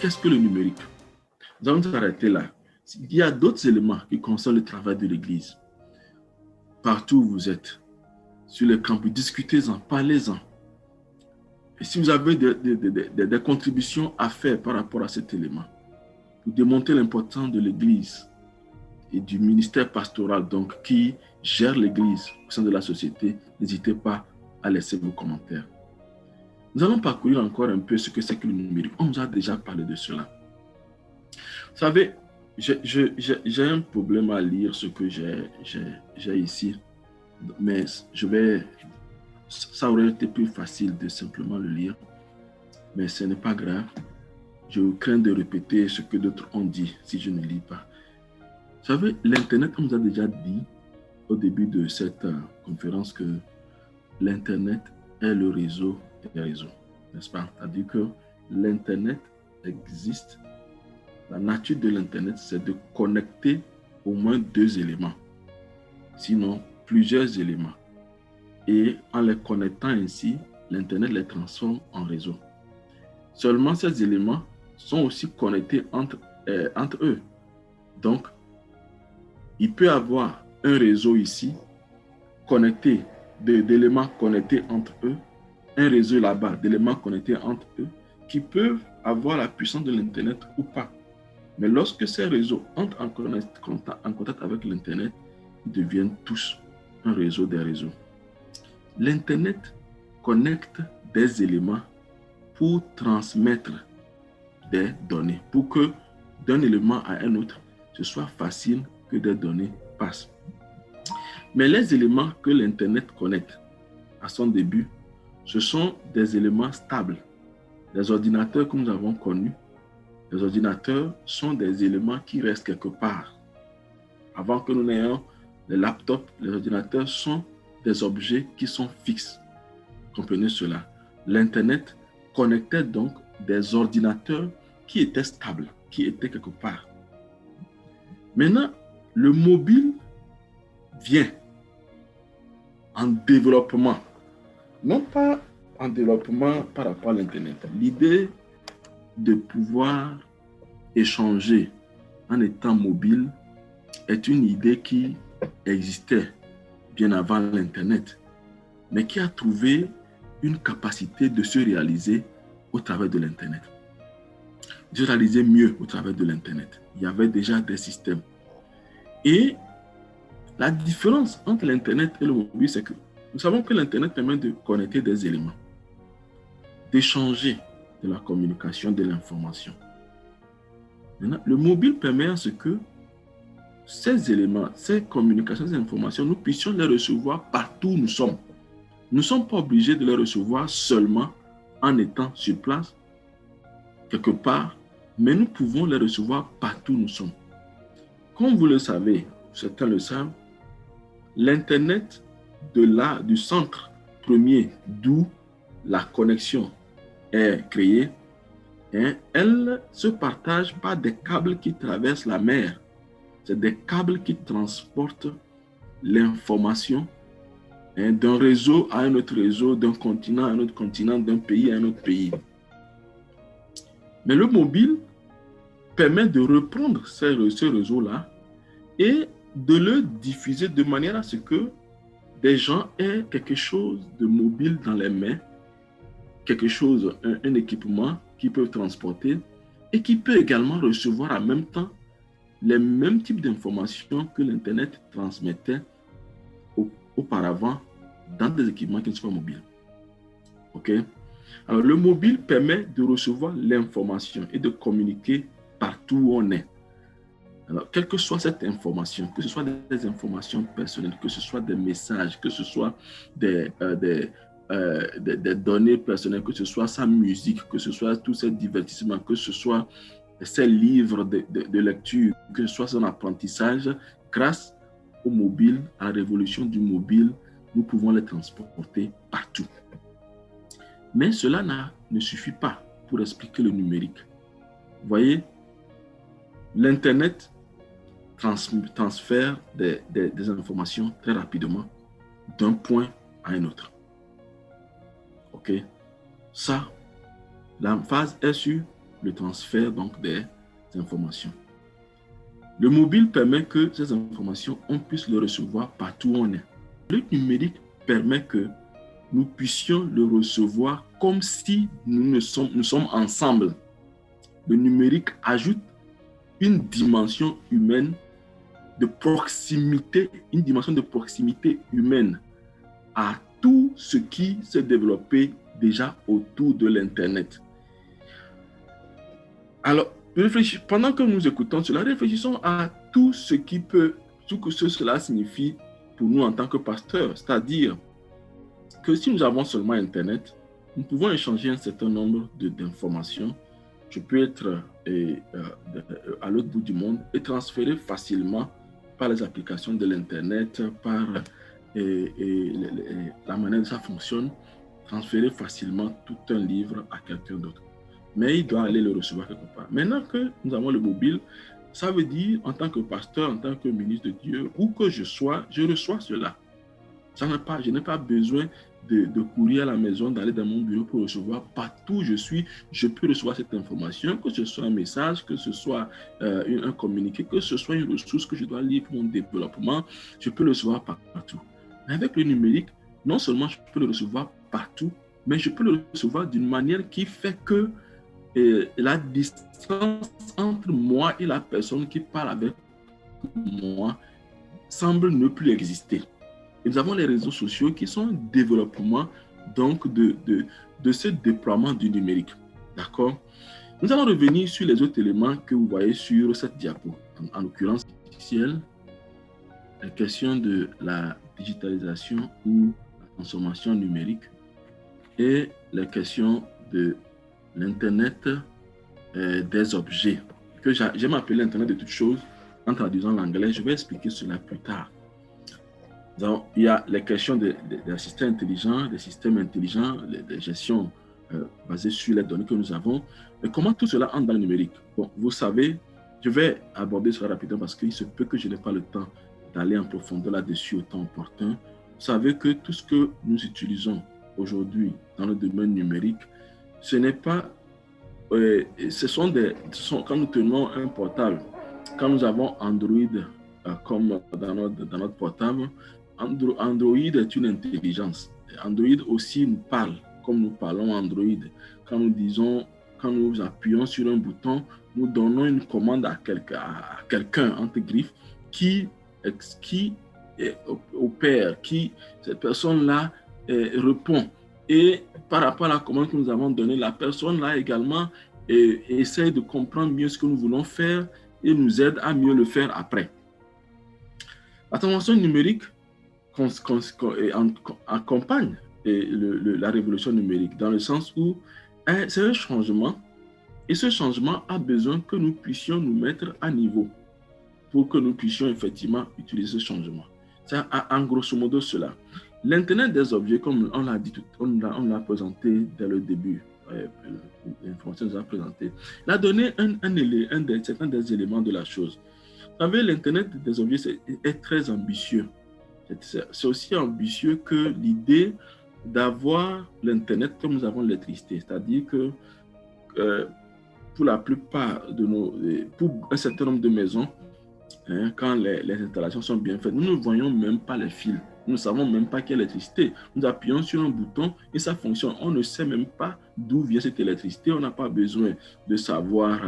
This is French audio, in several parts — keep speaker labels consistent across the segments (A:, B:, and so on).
A: qu'est-ce que le numérique? Nous allons nous arrêter là. Il y a d'autres éléments qui concernent le travail de l'Église. Partout où vous êtes, sur les campus, discutez-en, parlez-en. Et si vous avez des contributions à faire par rapport à cet élément, pour démontrer l'importance de l'Église et du ministère pastoral donc, qui gère l'Église au sein de la société, n'hésitez pas à laisser vos commentaires. Nous allons parcourir encore un peu ce que c'est que le numérique. On nous a déjà parlé de cela. Vous savez, j'ai un problème à lire ce que j'ai ici, mais ça aurait été plus facile de simplement le lire, mais ce n'est pas grave. Je crains de répéter ce que d'autres ont dit si je ne lis pas. Vous savez, l'Internet, on nous a déjà dit au début de cette conférence que l'Internet est le réseau des réseaux, n'est-ce pas? C'est-à-dire que l'Internet existe. La nature de l'Internet, c'est de connecter au moins 2 éléments, sinon plusieurs éléments. Et en les connectant ainsi, l'Internet les transforme en réseau. Seulement ces éléments sont aussi connectés entre eux. Donc, il peut y avoir un réseau ici, connecté, d'éléments connectés entre eux, un réseau là-bas, d'éléments connectés entre eux, qui peuvent avoir la puissance de l'Internet ou pas. Mais lorsque ces réseaux entrent en contact avec l'Internet, ils deviennent tous un réseau des réseaux. L'Internet connecte des éléments pour transmettre des données, pour que d'un élément à un autre, ce soit facile que des données passent. Mais les éléments que l'Internet connecte à son début, ce sont des éléments stables. Les ordinateurs que nous avons connus, les ordinateurs sont des éléments qui restent quelque part. Avant que nous n'ayons les laptops, les ordinateurs sont des objets qui sont fixes. Comprenez cela. L'Internet connectait donc des ordinateurs qui étaient stables, qui étaient quelque part. Maintenant, le mobile vient en développement. Non pas en développement par rapport à l'Internet. L'idée de pouvoir échanger en étant mobile est une idée qui existait bien avant l'Internet, mais qui a trouvé une capacité de se réaliser au travers de l'Internet. De se réaliser mieux au travers de l'Internet. Il y avait déjà des systèmes. Et la différence entre l'Internet et le mobile, c'est que nous savons que l'Internet permet de connecter des éléments, d'échanger de la communication, de l'information. Maintenant, le mobile permet à ce que ces éléments, ces communications, ces informations, nous puissions les recevoir partout où nous sommes. Nous ne sommes pas obligés de les recevoir seulement en étant sur place, quelque part, mais nous pouvons les recevoir partout où nous sommes. Comme vous le savez, certains le savent, l'Internet du centre premier d'où la connexion est créée, elle se partage par des câbles qui traversent la mer. C'est des câbles qui transportent l'information d'un réseau à un autre réseau, d'un continent à un autre continent, d'un pays à un autre pays. Mais le mobile permet de reprendre ce réseau-là et de le diffuser de manière à ce que des gens aient quelque chose de mobile dans les mains, quelque chose, un équipement qu'ils peuvent transporter et qui peut également recevoir en même temps les mêmes types d'informations que l'Internet transmettait auparavant dans des équipements qui ne sont pas mobiles. OK? Alors, le mobile permet de recevoir l'information et de communiquer partout où on est. Alors, quelle que soit cette information, que ce soit des informations personnelles, que ce soit des messages, que ce soit des données personnelles, que ce soit sa musique, que ce soit tous ces divertissements, que ce soit ses livres de lecture, que ce soit son apprentissage, grâce au mobile, à la révolution du mobile, nous pouvons les transporter partout. Mais cela ne suffit pas pour expliquer le numérique. Vous voyez, l'Internet transfère des informations très rapidement d'un point à un autre. OK? Ça, l'emphase est sur le transfert donc des informations. Le mobile permet que ces informations, on puisse les recevoir partout où on est. Le numérique permet que nous puissions le recevoir comme si nous sommes ensemble. Le numérique ajoute une dimension humaine de proximité, une dimension de proximité humaine à tout ce qui s'est développé déjà autour de l'Internet. Alors, pendant que nous écoutons cela, réfléchissons à tout ce que cela signifie pour nous en tant que pasteurs. C'est-à-dire que si nous avons seulement Internet, nous pouvons échanger un certain nombre d'informations. Je peux être à l'autre bout du monde et transférer facilement par les applications de l'Internet, par la manière dont ça fonctionne, transférer facilement tout un livre à quelqu'un d'autre. Mais il doit aller le recevoir quelque part. Maintenant que nous avons le mobile, ça veut dire, en tant que pasteur, en tant que ministre de Dieu, où que je sois, je reçois cela. Je n'ai pas besoin de courir à la maison, d'aller dans mon bureau pour recevoir. Partout où je suis, je peux recevoir cette information, que ce soit un message, que ce soit un communiqué, que ce soit une ressource que je dois lire pour mon développement, je peux le recevoir partout. Mais avec le numérique, non seulement je peux le recevoir partout, mais je peux le recevoir d'une manière qui fait que la distance entre moi et la personne qui parle avec moi semble ne plus exister. Et nous avons les réseaux sociaux qui sont un développement donc de ce déploiement du numérique. D'accord? Nous allons revenir sur les autres éléments que vous voyez sur cette diapo. En l'occurrence, la question de la digitalisation ou la transformation numérique et la question de l'Internet des objets, que j'aime appeler l'Internet de toutes choses en traduisant l'anglais. Je vais expliquer cela plus tard. Donc, il y a les questions des systèmes intelligents, des systèmes intelligents, des gestions basées sur les données que nous avons. Et comment tout cela entre dans le numérique? Bon, vous savez, je vais aborder cela rapidement parce qu'il se peut que je n'ai pas le temps d'aller en profondeur là-dessus au temps opportun. Vous savez que tout ce que nous utilisons aujourd'hui dans le domaine numérique, ce n'est pas... quand nous tenons un portable, quand nous avons Android comme dans notre portable, Android est une intelligence. Android aussi nous parle, comme nous parlons Android. Quand nous appuyons sur un bouton, nous donnons une commande à quelqu'un, entre griffes, qui opère, cette personne-là répond. Et par rapport à la commande que nous avons donnée, la personne-là également essaie de comprendre mieux ce que nous voulons faire et nous aide à mieux le faire après. La transformation numérique accompagne la révolution numérique dans le sens où c'est un changement et ce changement a besoin que nous puissions nous mettre à niveau pour que nous puissions effectivement utiliser ce changement. C'est en grosso modo cela. L'Internet des objets, comme on l'a dit, on l'a présenté dès le début, l'information nous a présenté, il a donné certains des éléments de la chose. Vous savez, l'Internet des objets est très ambitieux. C'est aussi ambitieux que l'idée d'avoir l'Internet comme nous avons l'électricité. C'est-à-dire que pour la plupart pour un certain nombre de maisons, quand les installations sont bien faites, nous ne voyons même pas les fils. Nous ne savons même pas qu'il y a l'électricité. Nous appuyons sur un bouton et ça fonctionne. On ne sait même pas d'où vient cette électricité. On n'a pas besoin de savoir...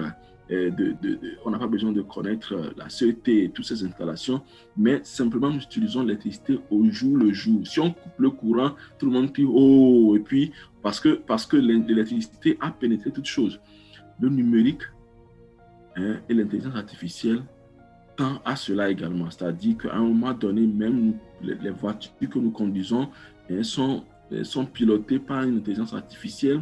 A: on n'a pas besoin de connaître la CET et toutes ces installations, mais simplement nous utilisons l'électricité au jour le jour. Si on coupe le courant, tout le monde crie « Oh !» et puis parce que l'électricité a pénétré toutes choses. Le numérique et l'intelligence artificielle tend à cela également, c'est-à-dire qu'à un moment donné, même les voitures que nous conduisons sont pilotées par une intelligence artificielle.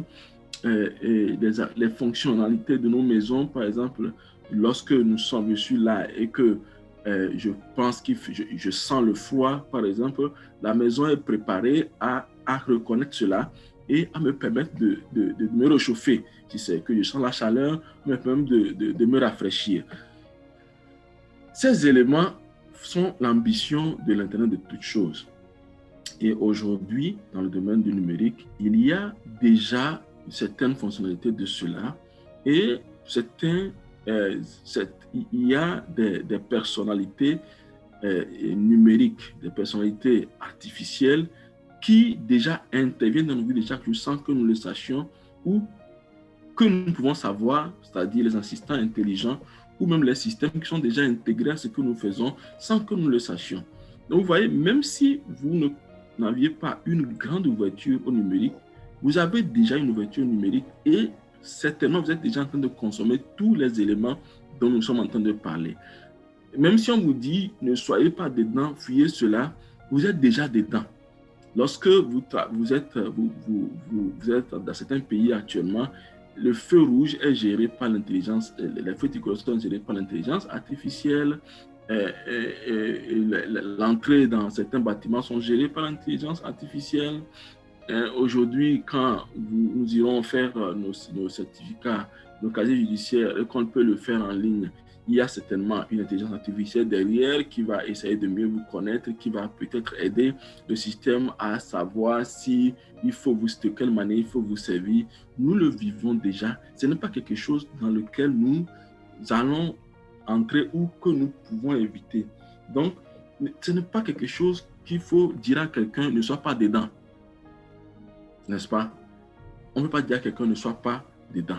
A: Et les fonctionnalités de nos maisons, par exemple, lorsque je suis là et que je pense que je sens le froid, par exemple, la maison est préparée à reconnaître cela et à me permettre de me réchauffer. Si c'est que je sens la chaleur, me permettre de me rafraîchir. Ces éléments sont l'ambition de l'Internet de toutes choses. Et aujourd'hui, dans le domaine du numérique, il y a déjà certaines fonctionnalités de cela Et il y a des personnalités numériques, des personnalités artificielles qui déjà interviennent dans nos vies de chaque jour sans que nous le sachions ou que nous pouvons savoir, c'est-à-dire les assistants intelligents ou même les systèmes qui sont déjà intégrés à ce que nous faisons sans que nous le sachions. Donc, vous voyez, même si vous n'aviez pas une grande ouverture au numérique, vous avez déjà une ouverture numérique et certainement vous êtes déjà en train de consommer tous les éléments dont nous sommes en train de parler. Même si on vous dit ne soyez pas dedans, fuyez cela, vous êtes déjà dedans. Lorsque vous êtes dans certains pays actuellement, le feu rouge est géré par l'intelligence, les feux tricolores sont gérés par l'intelligence artificielle, l'entrée dans certains bâtiments sont gérés par l'intelligence artificielle. Aujourd'hui, quand nous irons faire nos certificats, nos casiers judiciaires, et qu'on peut le faire en ligne, il y a certainement une intelligence artificielle derrière qui va essayer de mieux vous connaître, qui va peut-être aider le système à savoir si il faut vous, de quelle manière il faut vous servir. Nous le vivons déjà. Ce n'est pas quelque chose dans lequel nous allons entrer ou que nous pouvons éviter. Donc, ce n'est pas quelque chose qu'il faut dire à quelqu'un ne sois pas dedans. N'est-ce pas? On ne peut pas dire à quelqu'un ne soit pas dedans.